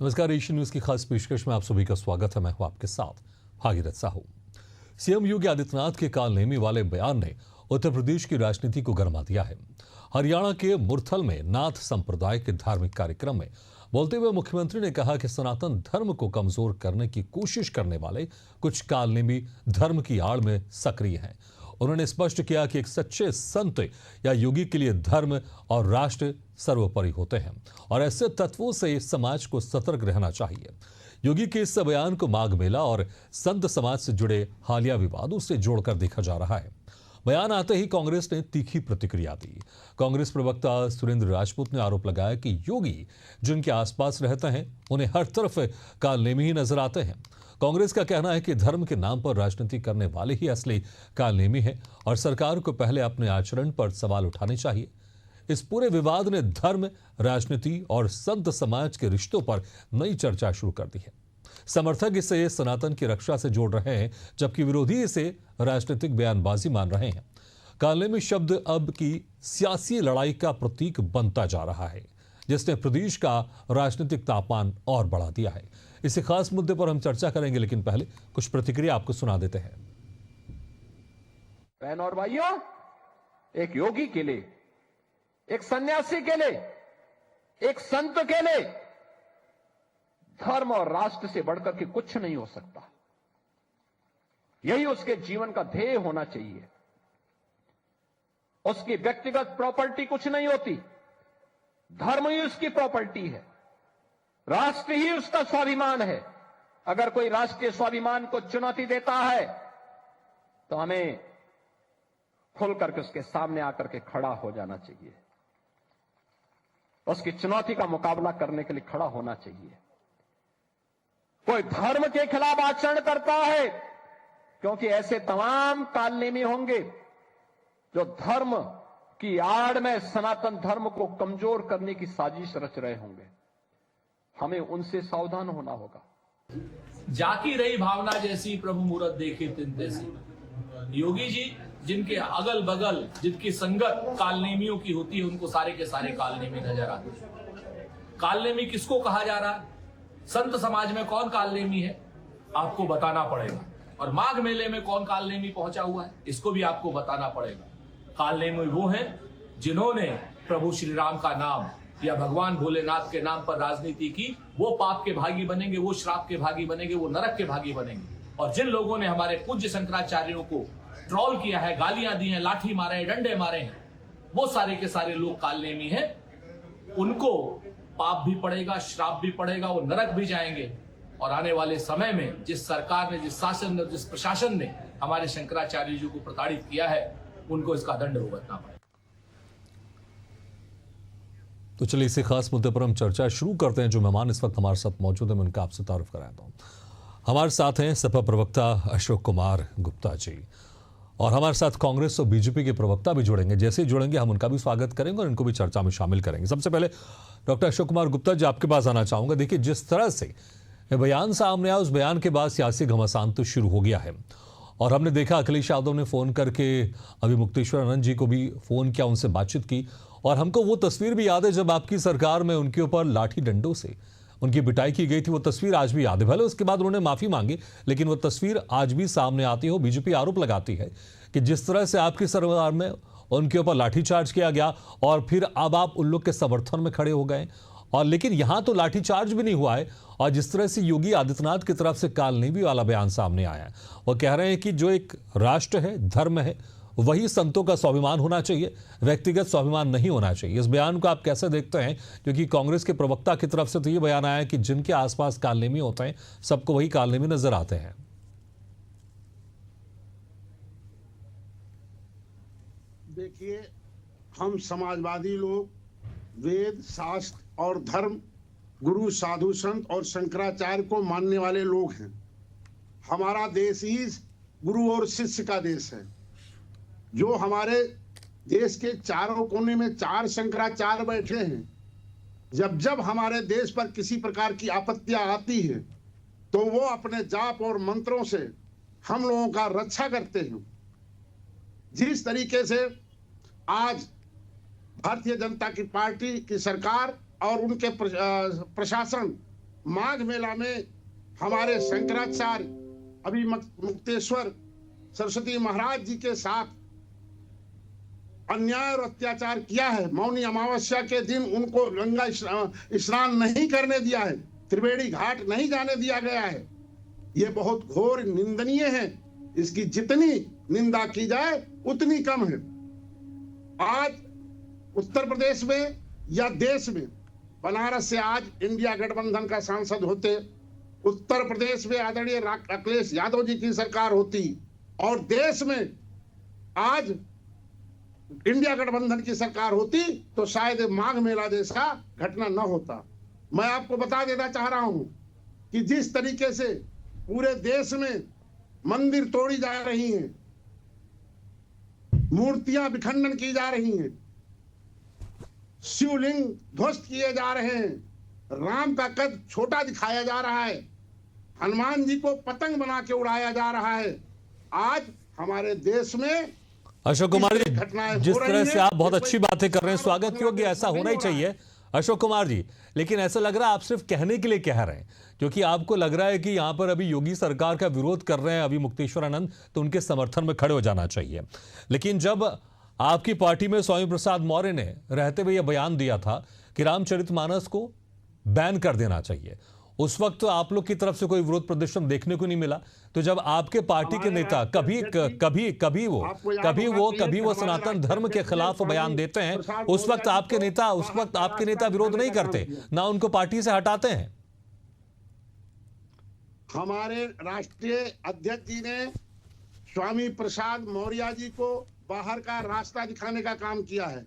नमस्कार, Asian news की खास पेशकश में आप सभी का स्वागत है। मैं हूं आपके साथ भागीरथ साहू। सीएम योगी आदित्यनाथ के कालनेमी वाले बयान ने उत्तर प्रदेश की राजनीति को गरमा दिया है। हरियाणा के मुरथल में नाथ संप्रदाय के धार्मिक कार्यक्रम में बोलते हुए मुख्यमंत्री ने कहा कि सनातन धर्म को कमजोर करने की कोशिश करने वाले कुछ कालनेमी धर्म की आड़ में सक्रिय हैं। उन्होंने स्पष्ट किया कि एक सच्चे संत या योगी के लिए धर्म और राष्ट्र सर्वोपरि होते हैं और ऐसे तत्वों से समाज को सतर्क रहना चाहिए। योगी के इस बयान को माघ मेला और संत समाज से जुड़े हालिया विवादों से जोड़कर देखा जा रहा है। बयान आते ही कांग्रेस ने तीखी प्रतिक्रिया दी। कांग्रेस प्रवक्ता सुरेंद्र राजपूत ने आरोप लगाया कि योगी जिनके आसपास रहते हैं उन्हें हर तरफ कालनेमी ही नजर आते हैं। कांग्रेस का कहना है कि धर्म के नाम पर राजनीति करने वाले ही असली कालनेमी हैं और सरकार को पहले अपने आचरण पर सवाल उठाने चाहिए। इस पूरे विवाद ने धर्म, राजनीति और संत समाज के रिश्तों पर नई चर्चा शुरू कर दी है। समर्थक इसे सनातन की रक्षा से जोड़ रहे हैं, जबकि विरोधी इसे राजनीतिक बयानबाजी मान रहे हैं। कालनेमी शब्द अब की सियासी लड़ाई का प्रतीक बनता जा रहा है, जिसने प्रदेश का राजनीतिक तापमान और बढ़ा दिया है। इसी खास मुद्दे पर हम चर्चा करेंगे, लेकिन पहले कुछ प्रतिक्रिया आपको सुना देते हैं। बहन और भाइयों, एक योगी के लिए, एक सन्यासी के लिए, एक संत के लिए धर्म और राष्ट्र से बढ़कर के कुछ नहीं हो सकता। यही उसके जीवन का ध्येय होना चाहिए। उसकी व्यक्तिगत प्रॉपर्टी कुछ नहीं होती, धर्म ही उसकी प्रॉपर्टी है, राष्ट्र ही उसका स्वाभिमान है। अगर कोई राष्ट्रीय स्वाभिमान को चुनौती देता है तो हमें खुल करके उसके सामने आकर के खड़ा हो जाना चाहिए, उसकी चुनौती का मुकाबला करने के लिए खड़ा होना चाहिए। कोई धर्म के खिलाफ आचरण करता है, क्योंकि ऐसे तमाम कालनेमी होंगे जो धर्म की आड़ में सनातन धर्म को कमजोर करने की साजिश रच रहे होंगे। हमें उनसे सावधान होना होगा। जाकी रही भावना जैसी प्रभु मूरत देखे तिन तैसी। योगी जी जिनके अगल बगल जिनकी संगत कालनेमियों की होती है, उनको सारे के सारे कालनेमी नजर आते हैं। कालनेमी किसको कहा जा रहा है, संत समाज में कौन कालनेमी है, आपको बताना पड़ेगा। और माघ मेले में कौन कालनेमी पहुंचा हुआ है, इसको भी आपको बताना पड़ेगा। कालनेमी वो हैं जिन्होंने प्रभु श्री राम का नाम या भगवान भोलेनाथ के नाम पर राजनीति की। वो पाप के भागी बनेंगे, वो श्राप के भागी बनेंगे, वो नरक के भागी बनेंगे। और जिन लोगों ने हमारे पूज्य शंकराचार्यों को ट्रोल किया है, गालियां दी हैं, लाठी मारे हैं, डंडे मारे हैं, वो सारे के सारे लोग कालनेमी हैं। उनको पाप भी पड़ेगा, श्राप भी पड़ेगा, वो नरक भी जाएंगे। और आने वाले समय में जिस सरकार ने, जिस शासन ने, जिस प्रशासन ने हमारे शंकराचार्य जी को प्रताड़ित किया है, उनको इसका दंड भुगतना पड़ेगा। तो चलिए इसी खास मुद्दे पर हम चर्चा शुरू करते हैं। जो मेहमान इस वक्त हमारे साथ मौजूद हैं, मैं उनका आपसे तारुफ कराता हूँ। हमारे साथ हैं सपा प्रवक्ता अशोक कुमार गुप्ता जी, और हमारे साथ कांग्रेस और बीजेपी के प्रवक्ता भी जुड़ेंगे। जैसे ही जुड़ेंगे हम उनका भी स्वागत करेंगे और इनको भी चर्चा में शामिल करेंगे। सबसे पहले डॉक्टर अशोक कुमार गुप्ता जी, आपके पास आना चाहूंगा। देखिए, जिस तरह से बयान सामने आया, उस बयान के बाद सियासी घमासान तो शुरू हो गया है और हमने देखा अखिलेश यादव ने फोन करके अभी मुक्तेश्वर आनंद जी को भी फोन किया, उनसे बातचीत की, और हमको वो तस्वीर भी याद है जब आपकी सरकार में उनके ऊपर लाठी डंडों से उनकी पिटाई की गई थी। वो तस्वीर आज भी याद है। भले उसके बाद उन्होंने माफी मांगी, लेकिन वो तस्वीर आज भी सामने आती है। बीजेपी आरोप लगाती है कि जिस तरह से आपकी सरकार में उनके ऊपर लाठीचार्ज किया गया और फिर अब आप उन लोग के समर्थन में खड़े हो गए, और लेकिन यहां तो लाठीचार्ज भी नहीं हुआ है। और जिस तरह से योगी आदित्यनाथ की तरफ से कालनेमी वाला बयान सामने आया है, वो कह रहे हैं कि जो एक राष्ट्र है, धर्म है, वही संतों का स्वाभिमान होना चाहिए, व्यक्तिगत स्वाभिमान नहीं होना चाहिए। इस बयान को आप कैसे देखते हैं? क्योंकि कांग्रेस के प्रवक्ता की तरफ से तो ये बयान आया कि जिनके आसपास कालनेमी होते हैं, सबको वही कालनेमी नजर आते हैं। देखिए, हम समाजवादी लोग वेद, शास्त्र और धर्म, गुरु, साधु, संत और शंकराचार्य को मानने वाले लोग हैं। हमारा देश ही गुरु और शिष्य का देश है। जो हमारे देश के चारों कोने में 4 शंकराचार्य बैठे हैं, जब जब हमारे देश पर किसी प्रकार की आपत्तियां आती है तो वो अपने जाप और मंत्रों से हम लोगों का रक्षा करते हैं। जिस तरीके से आज भारतीय जनता की पार्टी की सरकार और उनके प्रशासन माघ मेला में हमारे शंकराचार्य अभी मुक्तेश्वर सरस्वती महाराज जी के साथ अन्याय और अत्याचार किया है। मौनी अमावस्या के दिन उनको गंगा स्नान नहीं करने दिया है, त्रिवेणी घाट नहीं जाने दिया गया है। ये बहुत घोर निंदनीय है। इसकी जितनी निंदा की जाए उतनी कम है। आज उत्तर प्रदेश में या देश में, बनारस से आज इंडिया गठबंधन का सांसद होते, उत्तर प्रदेश में आदरणीय अखिलेश यादव जी की सरकार होती और देश में आज इंडिया गठबंधन की सरकार होती तो शायद माघ मेला जैसा घटना न होता। मैं आपको बता देना चाह रहा हूं कि जिस तरीके से पूरे देश में मंदिर तोड़ी जा रही हैं, मूर्तियां विखंडन की जा रही हैं, शिवलिंग ध्वस्त किए जा रहे हैं, राम का कद छोटा दिखाया जा रहा है, हनुमान जी को पतंग बना के उड़ाया जा रहा है। आज हमारे देश में अशोक कुमार जी, जिस तरह से आप बहुत अच्छी बातें कर रहे हैं, स्वागत योग्य, ऐसा होना ही चाहिए अशोक कुमार जी, लेकिन ऐसा लग रहा है आप सिर्फ कहने के लिए कह रहे हैं, क्योंकि आपको लग रहा है कि यहां पर अभी योगी सरकार का विरोध कर रहे हैं अभी मुक्तेश्वर आनंद, तो उनके समर्थन में खड़े हो जाना चाहिए। लेकिन जब आपकी पार्टी में स्वामी प्रसाद मौर्य ने रहते हुए यह बयान दिया था कि रामचरितमानस को बैन कर देना चाहिए, उस वक्त तो आप लोग की तरफ से कोई विरोध प्रदर्शन देखने को नहीं मिला। तो जब आपके पार्टी के नेता कभी वो सनातन धर्म के खिलाफ बयान देते हैं, उस वक्त आपके नेता विरोध नहीं करते, ना उनको पार्टी से हटाते हैं। हमारे राष्ट्रीय अध्यक्ष जी ने स्वामी प्रसाद मौर्य जी को बाहर का रास्ता दिखाने का काम किया है।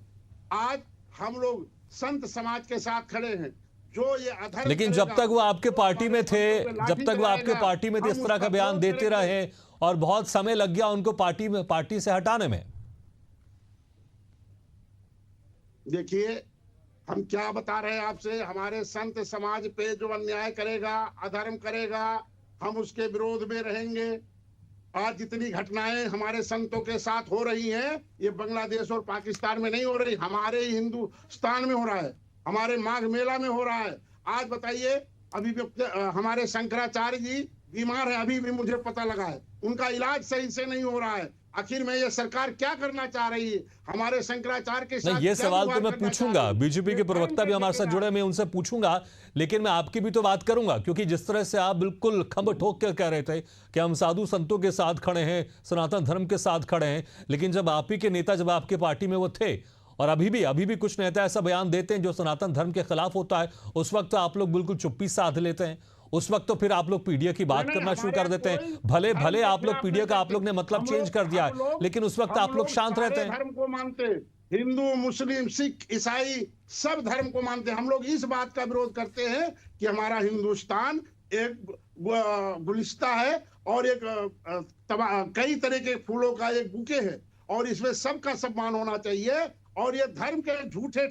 आज हम लोग संत समाज के साथ खड़े हैं। जो ये अधर्म, लेकिन जब तक वो आपके पार्टी में थे, इस तरह का बयान देते रहे और बहुत समय लग गया उनको पार्टी से हटाने में। देखिए, हम क्या बता रहे हैं आपसे, हमारे संत समाज पे जो अन्याय करेगा, अधर्म करेगा, हम उसके विरोध में रहेंगे। आज जितनी घटनाएं हमारे संतों के साथ हो रही हैं, ये बांग्लादेश और पाकिस्तान में नहीं हो रही, हमारे ही हिंदुस्तान में हो रहा है, हमारे माघ मेला में हो रहा है। आज बताइए, अभी हमारे शंकराचार्य जी बीमार है, अभी भी मुझे पता लगा है, उनका इलाज सही से नहीं हो रहा है। आखिर में ये सरकार क्या करना चाह रही है हमारे शंकराचार्य के साथ? ये सवाल तो मैं पूछूंगा, बीजेपी के प्रवक्ता भी हमारे साथ जुड़े, मैं उनसे पूछूंगा, लेकिन मैं आपकी भी तो बात करूंगा, क्योंकि जिस तरह से आप बिल्कुल खंभ ठोक कर कह रहे थे कि हम साधु संतों के साथ खड़े हैं, सनातन धर्म के साथ खड़े हैं, लेकिन जब आप ही के नेता जब आपके पार्टी में वो थे और अभी भी कुछ नेता ऐसा बयान देते हैं जो सनातन धर्म के खिलाफ होता है, उस वक्त तो आप लोग बिल्कुल चुप्पी साध लेते हैं। उस वक्त तो फिर आप लोग पीडीए की बात करना शुरू कर देते हैं। भले आप लोग पीडीए का आप लोग ने मतलब चेंज कर दिया है, लेकिन उस वक्त आप लोग शांत रहते हैं। धर्म को मानते, हिंदू, मुस्लिम, सिख, ईसाई सब धर्म को मानते हैं। हम लोग इस बात का विरोध करते हैं कि हमारा हिंदुस्तान एक गुलिस्ता है और एक कई तरह के फूलों का एक बुके है और इसमें सबका सम्मान होना चाहिए। और ये धर्म के झूठे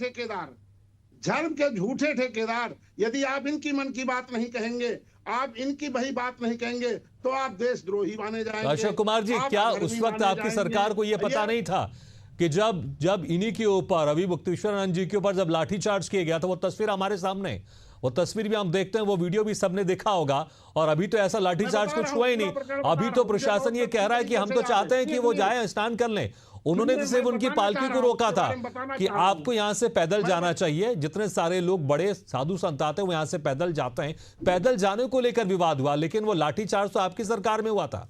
ठेकेदार, यदि आप इनकी मन की बात नहीं कहेंगे, आप इनकी वही बात नहीं कहेंगे, तो आप देशद्रोही माने जाएंगे। अशोक कुमार जी, क्या उस वक्त आपकी सरकार को यह पता नहीं था कि जब इन्हीं के ऊपर, अभी मुक्तेश्वर आनंद जी के ऊपर जब लाठीचार्ज किया गया था, वो तस्वीर हमारे सामने, वो तस्वीर भी हम देखते हैं, वो वीडियो भी सबने देखा होगा, और अभी तो ऐसा लाठीचार्ज कुछ हुआ ही नहीं। अभी तो प्रशासन ये कह रहा है कि हम तो चाहते हैं कि वो जाए स्नान कर लें। उन्होंने तो सिर्फ उनकी पालकी को रोका था कि आपको यहां से पैदल जाना चाहिए। जितने सारे लोग बड़े साधु संत आते हैं वो यहां से पैदल जाते हैं, पैदल जाने को लेकर विवाद हुआ, लेकिन वो लाठीचार्ज तो आपकी सरकार में हुआ था।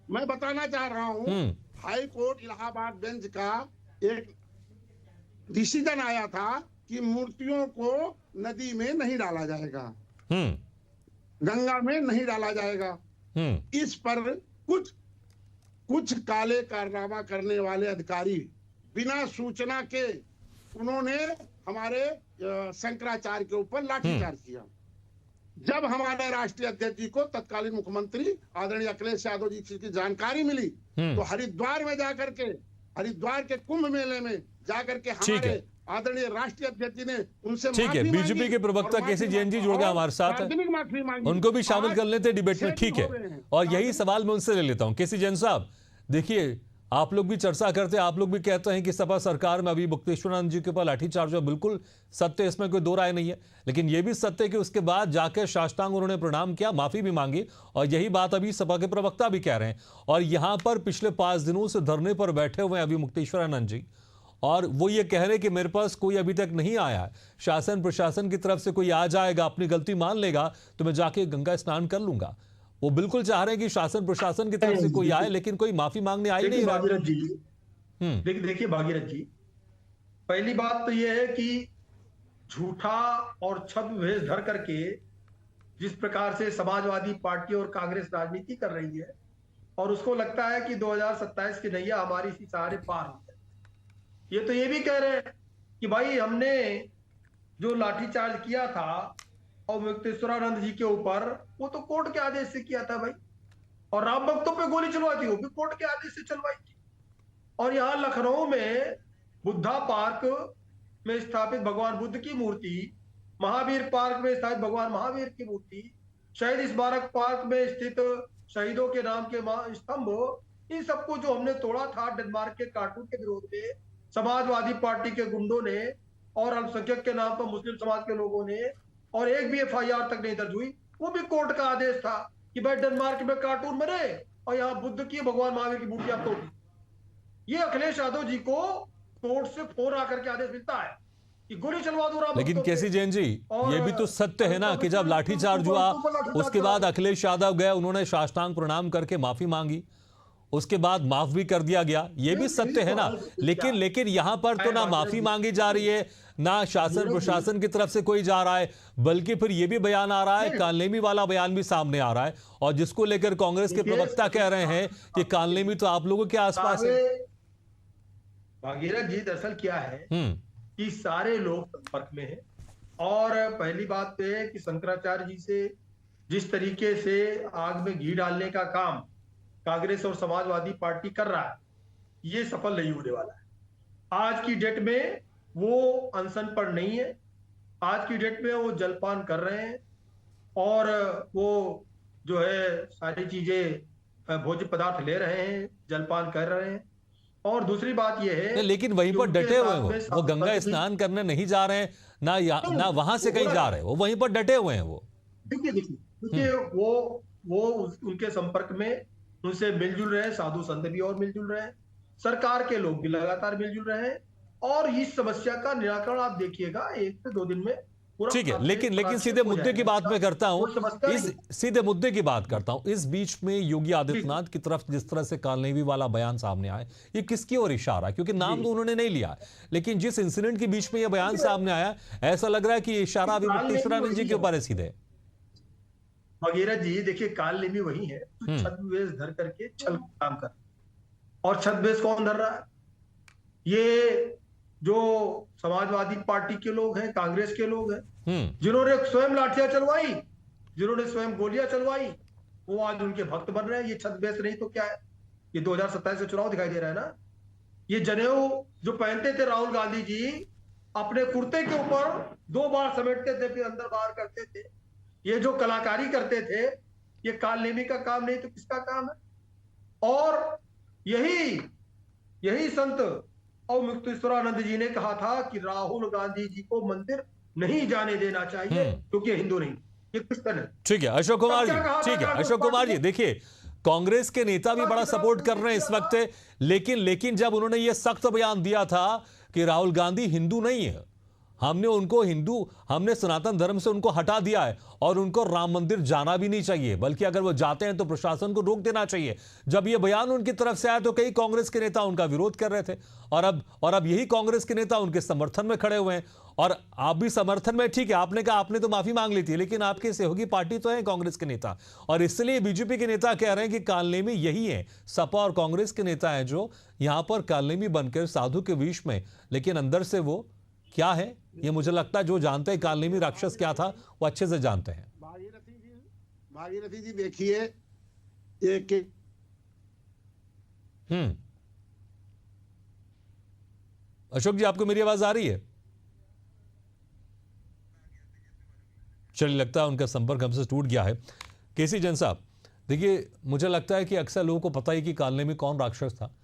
मैं बताना चाह रहा हूं, हाई कोर्ट इलाहाबाद बेंच का एक डिसीजन आया था कि मूर्तियों को नदी में नहीं डाला जाएगा, गंगा में नहीं डाला जाएगा। इस पर कुछ काले कारनामा करने वाले अधिकारी बिना सूचना के उन्होंने हमारे शंकराचार्य के ऊपर लाठीचार्ज किया। जब हमारे राष्ट्रीय अध्यक्ष जी को तत्कालीन मुख्यमंत्री आदरणीय अखिलेश यादव जी की जानकारी मिली, तो हरिद्वार में जाकर के, हरिद्वार के कुंभ मेले में जाकर के हमारे आदरणीय राष्ट्रीय अध्यक्ष जी ने उनसे, ठीक है, बीजेपी के प्रवक्ता केसी जैन जी जुड़ गए हमारे साथ, उनको भी शामिल कर लेते डिबेट में, ठीक है। और यही सवाल मैं उनसे ले लेता हूं। केसी जैन साहब, देखिए, आप लोग भी चर्चा करते हैं, आप लोग भी कहते हैं कि सपा सरकार में अभी मुक्तेश्वरानंद जी के ऊपर लाठीचार्ज हुआ, बिल्कुल सत्य, इसमें कोई दो राय नहीं है। लेकिन यह भी सत्य है कि उसके बाद जाकर साष्टांग उन्होंने प्रणाम किया, माफी भी मांगी, और यही बात अभी सपा के प्रवक्ता भी कह रहे हैं। और यहां पर पिछले 5 दिनों से धरने पर बैठे हुए हैं अभी मुक्तेश्वरानंद जी, और वो ये कह रहे हैं कि मेरे पास कोई अभी तक नहीं आया है, शासन प्रशासन की तरफ से कोई आ जाएगा, अपनी गलती मान लेगा तो मैं जाके गंगा स्नान कर लूंगा। वो बिल्कुल चाह रहे हैं कि शासन प्रशासन की तरफ से कोई आए, लेकिन कोई माफी मांगने आई नहीं रहा। भागीरथ जी, देखिए भागीरथ जी, पहली बात तो यह है कि झूठा और छद्म वेश धर करके जिस प्रकार से समाजवादी पार्टी और कांग्रेस राजनीति कर रही है, और उसको लगता है कि 2027 की नैया हमारी इसी सहारे पार हो जाए। ये तो ये भी कह रहे हैं कि भाई हमने जो लाठीचार्ज किया था और मुक्तेश्वरानंद जी के ऊपर, वो तो कोर्ट के आदेश से किया था भाई, और राम भक्तों पे गोली चलवाई थी वो भी कोर्ट के आदेश से चलवाई थी। और यहाँ लखनऊ में बुद्धा पार्क में स्थापित भगवान बुद्ध की मूर्ति, महावीर पार्क में स्थापित भगवान महावीर की मूर्ति, शहीद स्मारक पार्क में स्थित शहीदों के नाम के स्तंभ, इन सबको जो हमने तोड़ा था डेनमार्क के कार्टून के विरोध में, समाजवादी पार्टी के गुंडों ने और अल्पसंख्यक के नाम पर मुस्लिम समाज के लोगों ने, और एक भी FIR तक नहीं दर्ज हुई। वो भी कोर्ट का आदेश था कि भाई डेनमार्क में कार्टून बने और यहाँ बुद्ध की भगवान महावीर की मूर्तियां तोड़ी। ये अखिलेश यादव जी को कोर्ट से फोन आकर के आदेश मिलता है कि गोली चलवा दो राम। लेकिन केसी जैन जी, ये भी तो सत्य है ना कि जब लाठीचार्ज हुआ उसके बाद अखिलेश यादव गए, उन्होंने साष्टांग प्रणाम करके माफी मांगी, उसके बाद माफ भी कर दिया गया, ये भी सत्य है ना। लेकिन यहां पर तो ना माफी मांगी जा रही है, ना शासन प्रशासन की तरफ से कोई जा रहा है, बल्कि फिर यह भी बयान आ रहा है, कालनेमी वाला बयान भी सामने आ रहा है, और जिसको लेकर कांग्रेस के प्रवक्ता कह रहे हैं कि कालनेमी तो आप लोगों के आसपास है। भागीरथ जी, दरअसल क्या है कि सारे लोग संपर्क में हैं, और पहली बात तो है कि शंकराचार्य जी से जिस तरीके से आग में घी डालने का काम कांग्रेस और समाजवादी पार्टी कर रहा है, ये सफल नहीं होने वाला है। आज की डेट में वो अनशन पर नहीं है, आज की डेट में वो जलपान कर रहे हैं, और वो जो है सारी चीजें भोज्य पदार्थ ले रहे हैं, जलपान कर रहे हैं। और दूसरी बात ये है, लेकिन वहीं पर डटे हुए हैं वो गंगा स्नान करने नहीं जा रहे हैं, ना वहां से कहीं जा रहे हैं, वो वहीं पर डटे हुए हैं। वो देखिए वो उनके संपर्क में, उनसे मिलजुल रहे हैं, साधु संत भी और मिलजुल रहे हैं, सरकार के लोग भी लगातार मिलजुल रहे हैं, और इस समस्या का निराकरण आप देखिएगा 1 से 2 दिन में। ठीक है, लेकिन सीधे मुद्दे की बात मैं करता हूं, सीधे मुद्दे की बात करता हूं। इस बीच में योगी आदित्यनाथ की तरफ जिस तरह से कालनेमी वाला बयान सामने आया, ये किसकी ओर इशारा है? क्योंकि नाम तो उन्होंने नहीं लिया, लेकिन जिस इंसिडेंट के बीच में ये बयान सामने आया, ऐसा लग रहा है कि इशारा अभी मुक्तेश्वरानंद जी के ऊपर है सीधे। वगैरह जी, देखिए कालनेमी वही है छद्मवेश धर करके छल काम कर, और छद्मवेश कौन धर रहा है? ये जो समाजवादी पार्टी के लोग हैं, कांग्रेस के लोग हैं, जिन्होंने स्वयं लाठियां चलवाई, जिन्होंने स्वयं गोलियां चलवाई, वो आज उनके भक्त बन रहे हैं। ये छद्मवेश नहीं तो क्या है? ये 2027 का चुनाव दिखाई दे रहा है ना। ये जनेऊ जो पहनते थे राहुल गांधी जी, अपने कुर्ते के ऊपर 2 बार समेटते थे, फिर अंदर बाहर करते थे, ये जो कलाकारी करते थे, ये कालनेमी का काम नहीं तो किसका काम है? और यही संत और मुक्तेश्वरानंद जी ने कहा था कि राहुल गांधी जी को मंदिर नहीं जाने देना चाहिए क्योंकि हिंदू नहीं, ये क्रिश्चियन है। ठीक है अशोक कुमार जी, ठीक है अशोक कुमार जी, देखिए कांग्रेस के नेता भी बड़ा सपोर्ट कर रहे हैं इस वक्त, लेकिन जब उन्होंने ये सख्त बयान दिया था कि राहुल गांधी हिंदू नहीं है, हमने सनातन धर्म से उनको हटा दिया है, और उनको राम मंदिर जाना भी नहीं चाहिए, बल्कि अगर वो जाते हैं तो प्रशासन को रोक देना चाहिए। जब ये बयान उनकी तरफ से आया तो कई कांग्रेस के नेता उनका विरोध कर रहे थे, और अब यही कांग्रेस के नेता उनके समर्थन में खड़े हुए हैं, और आप भी समर्थन में। ठीक है, आपने कहा आपने तो माफी मांग ली थी, लेकिन आपके सहयोगी पार्टी तो है कांग्रेस के नेता, और इसलिए बीजेपी के नेता कह रहे हैं कि कालनेमी यही है, सपा और कांग्रेस के नेता हैं जो यहां पर कालनेमी बनकर साधु के वेश में, लेकिन अंदर से वो क्या है, ये मुझे लगता है जो जानते हैं कालनेमी राक्षस क्या था वो अच्छे से जानते हैं। भागीरथी जी देखिए, एक अशोक जी, आपको मेरी आवाज आ रही है? चलिए, लगता है उनका संपर्क हमसे टूट गया है। केसी जैन साहब, देखिए मुझे लगता है कि अक्सर लोगों को पता ही कि कालनेमी कौन राक्षस था,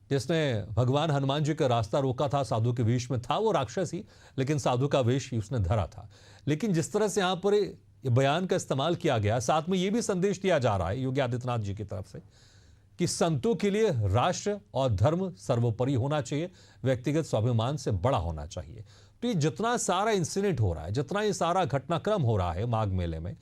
जिसने भगवान हनुमान जी का रास्ता रोका था, साधु के वेश में था, वो राक्षस ही, लेकिन साधु का वेश ही उसने धरा था। लेकिन जिस तरह से यहां पर ये बयान का इस्तेमाल किया गया, साथ में ये भी संदेश दिया जा रहा है योगी आदित्यनाथ जी की तरफ से कि संतों के लिए राष्ट्र और धर्म सर्वोपरि होना चाहिए, व्यक्तिगत स्वाभिमान से बड़ा होना चाहिए। तो ये जितना सारा इंसिडेंट हो रहा है, जितना ये सारा घटनाक्रम हो रहा है माघ मेले में,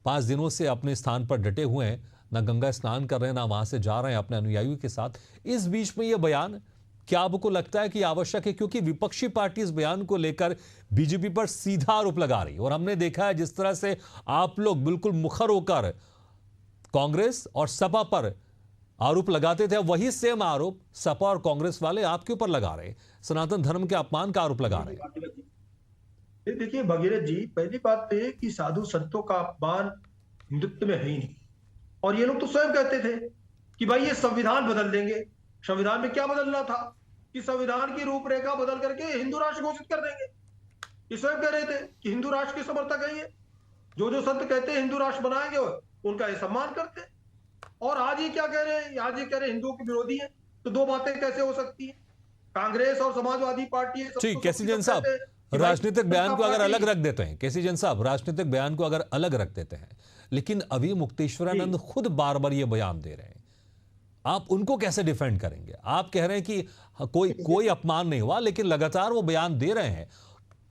5 दिनों से अपने स्थान पर डटे हुए हैं, ना गंगा स्नान कर रहे हैं, ना वहां से जा रहे हैं अपने अनुयायियों के साथ। इस बीच में यह बयान क्या आपको लगता है कि आवश्यक है? क्योंकि विपक्षी पार्टी इस बयान को लेकर बीजेपी पर सीधा आरोप लगा रही है, और हमने देखा है जिस तरह से आप लोग बिल्कुल मुखर होकर कांग्रेस और सपा पर आरोप लगाते थे, वही सेम आरोप सपा और कांग्रेस वाले आपके ऊपर लगा रहे हैं, सनातन धर्म के अपमान का आरोप लगा रहे हैं। देखिए भगीरथ जी, पहली बात तो ये कि साधु संतों का अपमान हिंदुत्व में है ही नहीं। और ये लोग तो स्वयं कहते थे कि भाई ये संविधान बदल देंगे। संविधान में क्या बदलना था कि संविधान की रूपरेखा बदल करके हिंदू राष्ट्र घोषित कर देंगे। ये स्वयं कह रहे थे कि हिंदू राष्ट्र के समर्थक है ये, जो संत कहते हैं हिंदू राष्ट्र बनाएंगे उनका ये सम्मान करते हैं। और आज ये क्या कह रहे हैं? आज ये कह रहे हैं हिंदुओं के विरोधी हैं। तो दो बातें कैसे हो सकती है? कांग्रेस और समाजवादी पार्टी ठीक, केसी जैन साहब, राजनीतिक बयान को अगर अलग रख देते हैं, केसी जैन साहब, राजनीतिक बयान को अगर अलग रख देते हैं, लेकिन अभी मुक्तेश्वरानंद खुद बार बार ये बयान दे रहे हैं, आप उनको कैसे डिफेंड करेंगे? आप कह रहे हैं कि कोई अपमान नहीं हुआ, लेकिन लगातार वो बयान दे रहे हैं।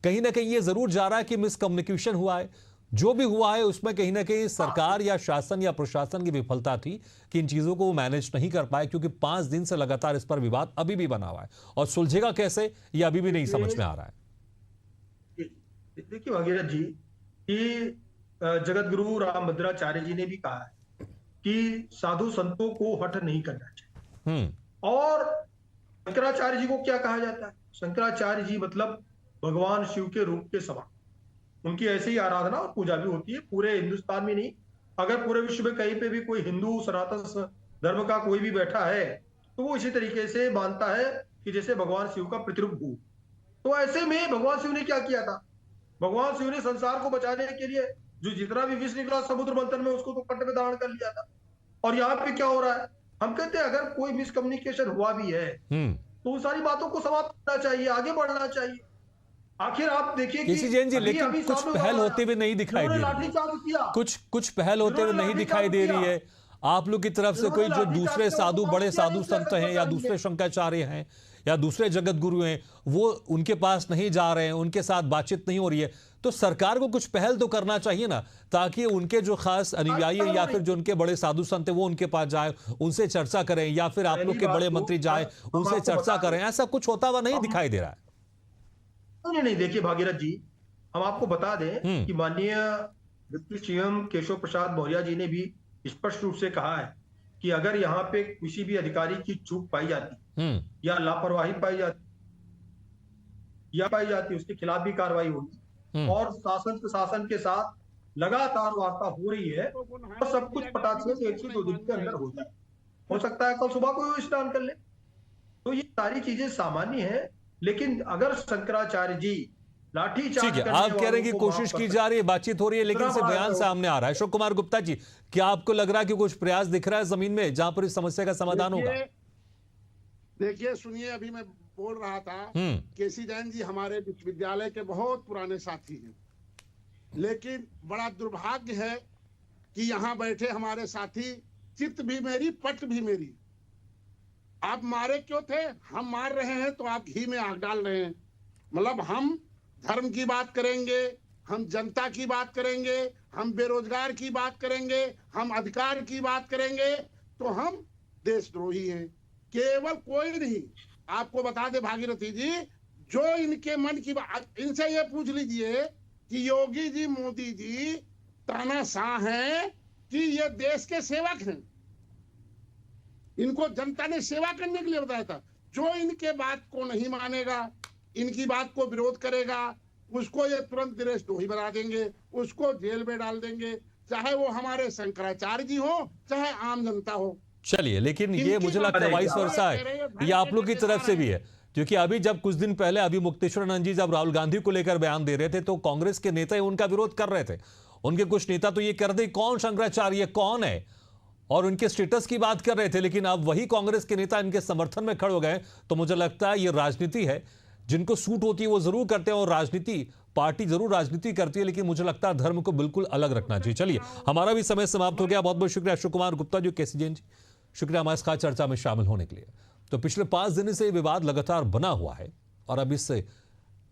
कहीं ना कहीं ये जरूर जा रहा है कि मिसकम्युनिकेशन हुआ है। जो भी हुआ है उसमें कहीं ना कहीं सरकार या शासन या प्रशासन की विफलता थी कि इन चीजों को वो मैनेज नहीं कर पाए, क्योंकि 5 दिन से लगातार इस पर विवाद अभी भी बना हुआ है, और सुलझेगा कैसे ये अभी भी नहीं समझ में आ रहा है। देखिए भगीरथ जी, कि जगत गुरु रामभद्राचार्य जी ने भी कहा है कि साधु संतों को हठ नहीं करना चाहिए। और शंकराचार्य जी को क्या कहा जाता है? शंकराचार्य जी मतलब भगवान शिव के रूप के समान। उनकी ऐसी ही आराधना और पूजा भी होती है पूरे हिंदुस्तान में नहीं, अगर पूरे विश्व में कहीं पे भी कोई हिंदू सनातन धर्म का कोई भी बैठा है तो वो इसी तरीके से मानता है कि जैसे भगवान शिव का प्रतिरूप हो। तो ऐसे में भगवान शिव ने क्या किया था? भगवान शिव ने संसार को बचाने के लिए जो जितना भी विष निकला समुद्र मंथन में, उसको तो कंठ में धारण कर लिया था। और यहाँ पे क्या हो रहा है? हम कहते हैं अगर कोई मिसकम्युनिकेशन हुआ भी है तो उन सारी बातों को समाप्त करना चाहिए, आगे बढ़ना चाहिए। आखिर आप देखिए केसी जैन जी, लेकिन कुछ पहल होते हुए नहीं दिखाई दे रही है। कुछ पहल होते हुए नहीं दिखाई दे रही है आप लोग की तरफ से। कोई जो दूसरे साधु, बड़े साधु संत हैं या दूसरे शंकराचार्य हैं या दूसरे जगत गुरु हैं, वो उनके पास नहीं जा रहे हैं, उनके साथ बातचीत नहीं हो रही है, तो सरकार को कुछ पहल तो करना चाहिए ना, ताकि उनके जो खास अनुयायी या फिर जो उनके बड़े साधु संत हैं वो उनके पास जाए, उनसे चर्चा करें, या फिर आप लोग के बड़े मंत्री जाए उनसे चर्चा करें। ऐसा कुछ होता हुआ नहीं दिखाई दे रहा है। नहीं, देखिए भागीरथ जी, हम आपको बता दें कि माननीय डिप्टी सीएम केशव प्रसाद मौर्य जी ने भी स्पष्ट रूप से कहा है कि अगर यहाँ पे किसी भी अधिकारी की चूक पाई जाती या लापरवाही पाई जाती उसके खिलाफ भी कार्रवाई होगी। और शासन प्रशासन के साथ लगातार वार्ता हो रही है और सब कुछ फटाक से 1 से 2 दिन के अंदर हो जाए। हो सकता है कल सुबह को स्नान कर ले। तो ये सारी चीजें सामान्य है। लेकिन अगर शंकराचार्य जी लाठीचार्ज, ठीक है, आप कह रहे हैं कि कोशिश की जा रही है, बातचीत हो रही है, लेकिन सिर्फ बयान सामने आ रहा है। अशोक कुमार गुप्ता जी, क्या आपको लग रहा है कि कुछ प्रयास दिख रहा है जमीन में जहां पर इस समस्या का समाधान होगा? देखिए सुनिए, अभी मैं बोल रहा था, केसी जैन जी हमारे विश्वविद्यालय के बहुत पुराने साथी हैं, लेकिन बड़ा दुर्भाग्य है कि यहाँ बैठे हमारे साथी चित्त भी मेरी पट भी मेरी। आप मारे क्यों थे? हम मार रहे हैं तो आप घी में आग डाल रहे हैं। मतलब हम धर्म की बात करेंगे, हम जनता की बात करेंगे, हम बेरोजगार की बात करेंगे, हम अधिकार की बात करेंगे, तो हम देशद्रोही हैं। केवल कोई नहीं। आपको बता दे भागीरथी जी, जो इनके मन की बात, इनसे ये पूछ लीजिए कि योगी जी, मोदी जी तानाशाह हैं कि ये देश के सेवक हैं। इनको जनता ने सेवा करने के लिए बताया था। जो इनके बात को नहीं मानेगा, इनकी बात को विरोध करेगा, उसको ये तुरंत देशद्रोही बना देंगे, उसको जेल में डाल देंगे, चाहे वो हमारे शंकराचार्य जी हो, चाहे आम जनता हो। चलिए, लेकिन ये मुझे लगता है वाइस वर्सा है, ये आप लोग की तरफ से भी है, क्योंकि अभी जब कुछ दिन पहले अभी मुक्तेश्वरानंद जी जब राहुल गांधी को लेकर बयान दे रहे थे तो कांग्रेस के नेता उनका विरोध कर रहे थे। उनके कुछ नेता तो ये कर रहे, कौन शंकराचार्य, कौन है? और उनके स्टेटस की बात कर रहे थे, लेकिन अब वही कांग्रेस के नेता इनके समर्थन में खड़े हो गए। तो मुझे लगता है ये राजनीति है, जिनको सूट होती है वो जरूर करते हैं, और राजनीति पार्टी जरूर राजनीति करती है, लेकिन मुझे लगता है धर्म को बिल्कुल अलग रखना चाहिए। चलिए, हमारा भी समय समाप्त हो गया। बहुत बहुत शुक्रिया अशोक कुमार गुप्ता जी, केसी जैन जी, शुक्रिया हमारे खास चर्चा में शामिल होने के लिए। तो पिछले 5 दिन से विवाद लगातार बना हुआ है, और अब इस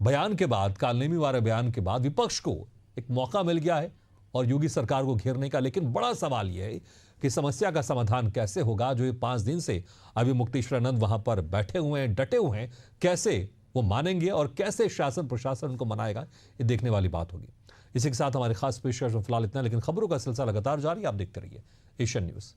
बयान के बाद, कालनेमी वाले बयान के बाद विपक्ष को एक मौका मिल गया है और योगी सरकार को घेरने का। लेकिन बड़ा सवाल यह है कि समस्या का समाधान कैसे होगा। जो ये 5 दिन से अभी मुक्तेश्वरानंद वहां पर बैठे हुए हैं, डटे हुए हैं, कैसे वो मानेंगे और कैसे शासन प्रशासन उनको मनाएगा, ये देखने वाली बात होगी। इसी के साथ हमारे खास पेशकश में फिलहाल इतना, लेकिन खबरों का सिलसिला लगातार जारी, आप देखते रहिए एशियन न्यूज।